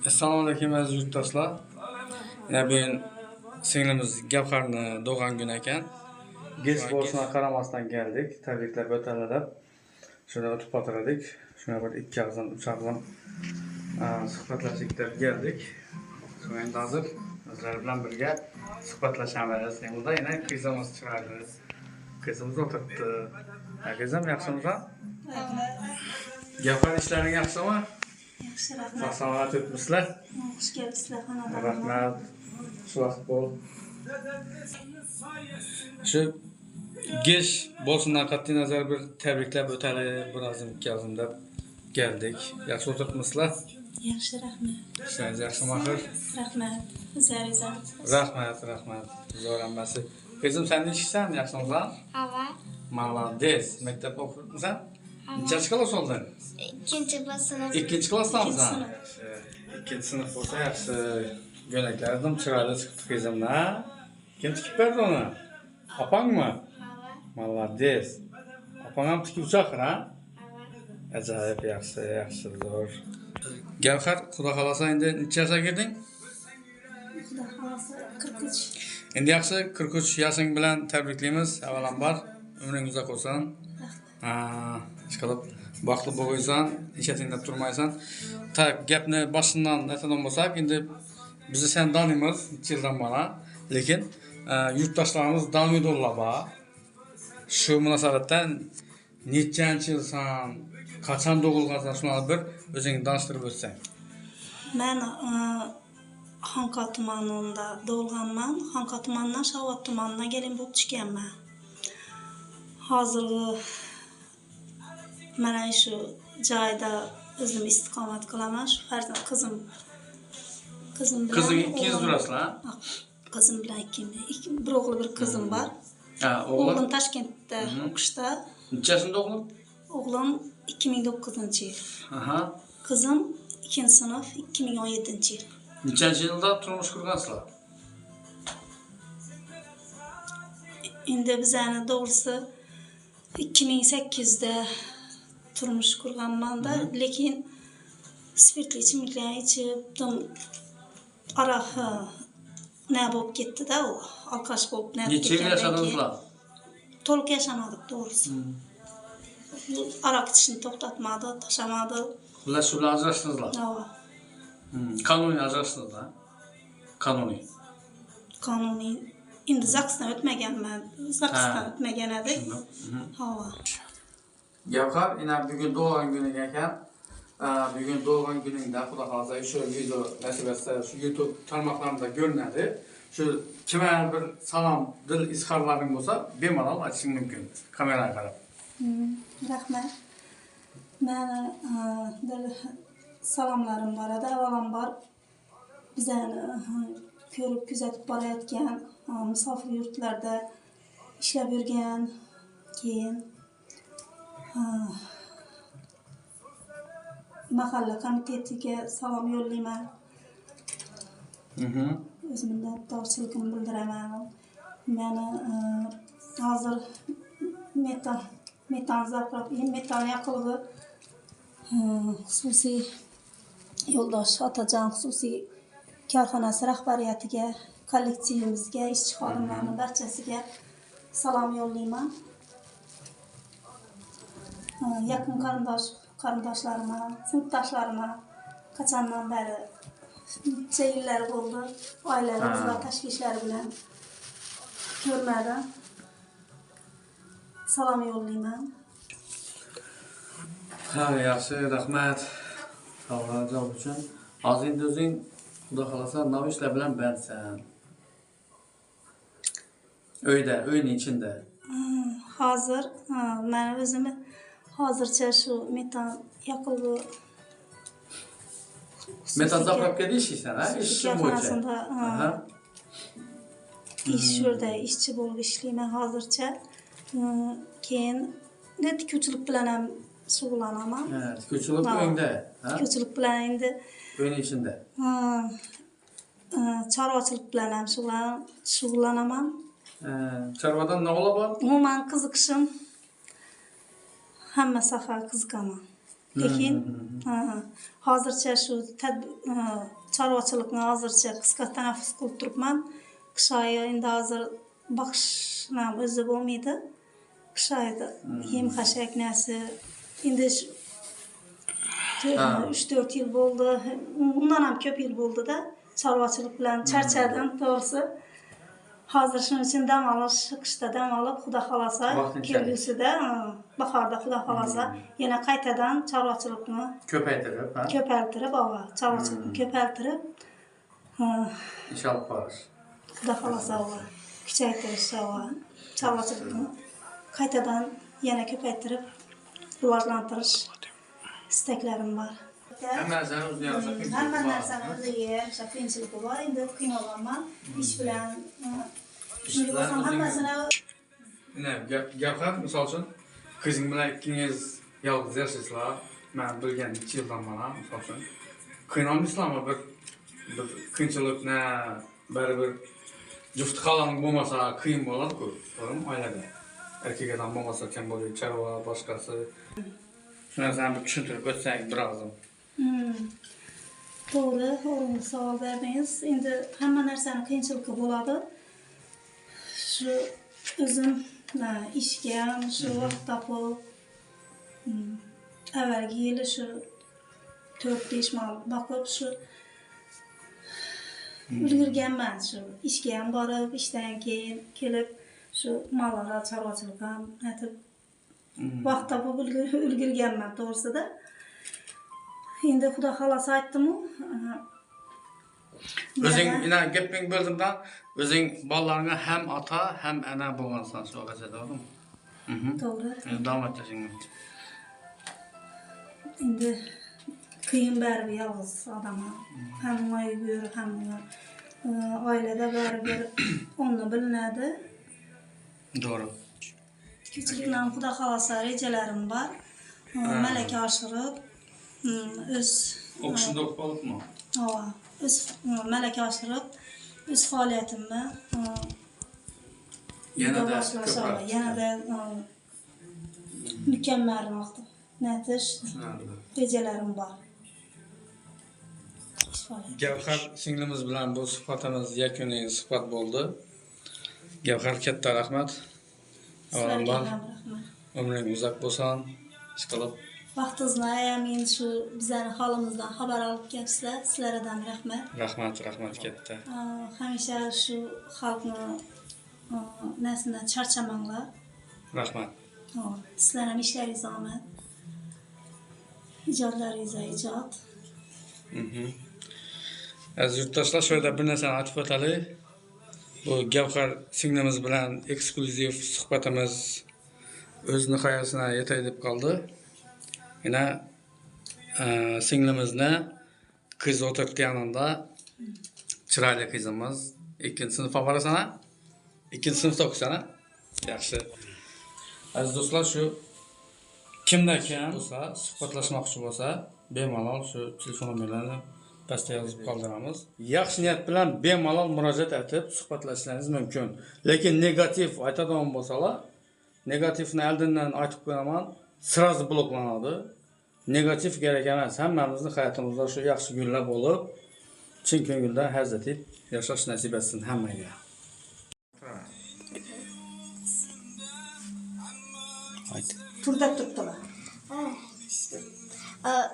Assalomu alaykum aziz yurtdoshlar. Bugun singlimiz Gavharni doğan günü ekan. Geç bo'lishine qaramasdan geldik. Tabriklar o'taladib. Shunda o'tib o'tirdik. Shuna bir 2 og'zdan 3 og'zdan suhbatlashib geldik. Shuna endi hozir sizlar bilan birga suhbatlashamiz. Bunda yana qizimiz chiqadi. Qizimiz o'tiribdi. Qizim yaxshimisiz? Gavhar ishlaring yaxshimi? Yaxshi, rahmat. Sog'-salomat o'tibsizlar? Xush kelibsizlar xonadonga. Rahmat. Shu vaqt bo'l. Shu geç bo'lishdan qat'iy nazar bir tabriklab o'tali biroz imkazim deb geldik. Yaxshi o'tiribsizlar? Yaxshi, rahmat. Ishlaringiz yaxshimi axir? Rahmat. O'zlaringiz ham. Rahmat. Zo'r hammasi. Qizim sen ne ishsan? Yaxshimisan? Hava. Молодец. Maktabda o'qiyapsan? Nechanchi klass oldin? İkinci sınıf. Ikkinchi klassdamisan? Ikkinchi sinf bo'lsa yaxshi. Go'naklarim chiroyli chiqdi qizimdan. Kim tikib berdi uni? Opangmi? Hava. Молодец. Opang ham tikuvchi axir, ha? Ajoyib, yaxshi, zo'r. Gavhar, xudo xolasa endi necha yoshga kirding? Xudo xolasa 43. Endi yaxshi 43 yoshing bilan tabriklaymiz. Avvalambor umring uzoq bo'lsin. Ishqilib baxtli bo'lsan, ishatingda turmaysan. Tak, gapni boshidan aytadigan bo'lsak, endi biz sen tanıymiz, necha yildan beri. Lekin yurtdoshlarimiz taniydilar ba. Shu munosabatdan nechanchi yilsan, qachon tug'ilgansan, shuni bir o'zingni tanishtirib o'tsang. Men Xonqa tumanida tug'ilganman. Xonqa tumanidan Shovot tumaniga kelin bo'lib chiqqanman. Hozirgi mana shu joyda o'zim istiqomat qilaman. Shu farzand qizim bilan. Qizing 2 yil turasizlar? Qizim bilan bir o'g'li bir qizim bor. Ha, o'g'lim Toshkentda o'qishda. Nechasida o'g'lim? O'g'lim 2009-yil. Aha. Qizim 2-sinf 2017-yil. Nechanchi yilda turmush qurgansizlar? Endi bizani to'g'risi 2008da turmush qurganman-da, lekin spirtli ichimliklar ichib, aroq ne bo'lib ketdi-da, u alkash bo'lib ne Necha yil yashadingizlar? To'liq yashamadik to'g'risi. Aroq ichishni to'xtatmadi, tashamadi. Xullas shu bilan ajrashdingizlar? Ha. Qonuniy ajrashdingizlar? Qonuniy. Qonuniy. Endi zagsdan o'tmaganman. Zagsdan o'tmagan edik. Ha. Gavhar, ina bugun doğan günü ekan. Bugun doğan gününgda xudo xolasa shu video nasib etsa shu YouTube tarmoqlarida ko'rinadi. Shu kimga bir salom, dil izhorlaring bo'lsa, bemalol aytishing mumkin. Kameraga qarab. Rahmat. Meni dil salomlarim bor edi. Avvalambor bizani ko'rib kuzatib borayotgan musofir yurtlarda ishlab yurgan, keyin mahalla komitetiga salom yo'llayman. O'z minnatdorchiligimni bildiraman. Meni hozir metan yoqilg'i xususiy yo'ldosh Otajon xususiy korxonasi rahbariyatiga, kollektivimizga, ishchi xodimlarning barchasiga salom yo'llayman. Yaqin qarindoshlarimga, sinfdoshlarimga qachondan beri necha yillar bo'ldi, oilalarimiz va tashvishlari bilan ko'rmadim. Salom yo'llayman. Ha, yaxshi, rahmat. Savol javob uchun. Hozir endi o'zing xudo xolasa nima ishlar bilan bandsan? Uyning ichida. Hozir men o'zimni hozircha shu metan yoqilg'i Metan zapravkada ishlaysan, ha? Ishchi bo'yicha. Ish yerda ishchi bo'lib ishlayman hozircha. Keyin tikuvchilik bilan ham shug'ullanaman. Ha, tikuvchilik uyingda, ha? Tikuvchilik bilan endi uyning ichida. Chorvachilik bilan ham shug'ullanaman. Chorvadan nima bor? Umuman qiziqishim hamma sohaga qiziqaman. Lekin hozircha shu chorvachilikni hozircha qisqa tanaffus qilib turibman. Qish oyi endi hozir boqishim o'zi bo'lmaydi. Qish oyida yem-xashak narsa endi 3-4 yil bo'ldi. Undan ham ko'p yil bo'ldi-da chorvachilik bilan charchadim to'g'risi. Hozir shuning uchun dam olish, qishda dam olib, xudo xolasa, kelgusida, bahorda xudo xolasa, yana qaytadan chorvachilikni ko'paytirib, chorvachilikni ko'paytirib, ish olib borish. xudo xolasa, kuchaytirish, chorvachilikni qaytadan yana ko'paytirib, rivojlantirish istaklarim bor. Hamma narsani o'ziga qiyinchiligi bor, endi qiynalganman ish bilan. Hammasini Gavhar, misol uchun, qizing bilan ikkingiz yolg'iz yashaysizlar. Men bilgan 2 yildan beri, misol uchun, qiynalmaysizlarmi? Bir qiyinchilikni baribir juft xolaning bo'lmasa qiyin bo'ladi-ku, to'g'rimi, oilada. Erkak odam bo'lmasa kim bo'ladi, chorva, boshqasi. Shu narsani bir tushuntirib o'tsangiz birozim. To'g'ri, o'rinli savol berdingiz. Endi hamma narsani qiyinchiligi bo'ladi. Shu o'zim ishga ham shu vaqt topib, avvalgi yili shu 4-5 mal boqib shu ulgurganman. Shu ishga ham borib, ishdan keyin kelib shu mallar chorvachilik ham aytib vaqt topib ulgurganman to'g'risida. Endi xudo xolasa aytdim-ku. O'zing ina gaping bo'ldimdan, o'zing bolalaringga ham ota, ham ana bo'lgansan shu vaqtda, to'g'rimi? To'g'ri. Davom etishing. Endi qiyin baribir yolg'iz odamlar. Hamma yur, hamma oilada baribir onni bilinadi. To'g'ri. Kichikdan xudo xolasa rejalarim bor. Malaka oshirib o'z o'qishimda o'qib qolibmi? O'z malaka oshirib, o'z faoliyatimni yanada mukammalroq natish rejalarim bor. Gavhar singlimiz bilan bu suhbatimiz yakuniy suhbat bo'ldi. Gavhar, katta rahmat. Avvalambor umring uzoq bo'lsin. Ishqilib vaqtingizni ayamin shu bizning holimizdan xabar olib kelibsizlar. Sizlardan rahmat. Rahmat katta. Hamisha shu xalqni narsadan charchamanglar. Rahmat. Sizlar ham ishlaringiz omad. Ijodlaringizga ijod. Aziz yurtdoshlar, shu yerda bir narsani aytib o'taylik. Bu Gavhar singlimiz bilan eksklyuziv suhbatimiz o'z nihoyasiga yetay deb qoldi. Yana singlimizni qiz o'tiribdi yanında. Chiroyli qizimiz. 2-sinf borasan-a? 2-sinfda o'qisana? Yaxshi. Aziz do'stlar, shu kimda kim bo'lsa, suhbatlashmoqchi bo'lsa, bemalol shu telefon nomerlarini pastga yozib qoldiramiz. Yaxshi niyat bilan bemalol murojaat etib suhbatlashishingiz mumkin. Lekin negativ aytadigan bo'lsalar, negativni oldindan aytib qo'yaman, sразу bloklanadi. Negativ kerak emas. Hammamizning hayotimizda shu yaxshi kunlar bo'lib, chin ko'ngilda hazzat etib yashash nasib etsin hammaga. Ayt. Turda turibdilar.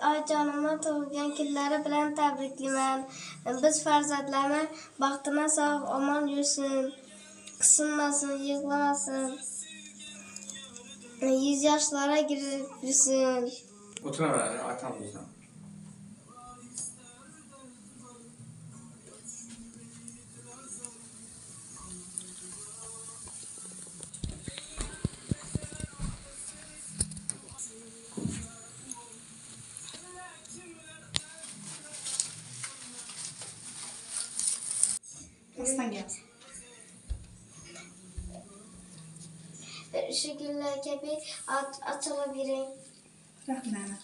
Oyijonimni tug'ilgan kunlari bilan tabriklayman. Biz farzandlarni baxtini sog' omon yursin, qisinmasin, yig'lamasin. 100 yoshlarga kirib yursin. O'tiraver, aytamiz. Shu kunlar kabi ochilib yuring. Rahmat.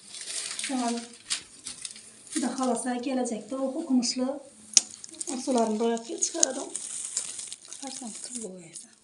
Xudo xolasa kelajakda o'qimishli mahsulotlarni ro'yobga chiqaradi. Farzand qilib qo'yasiz.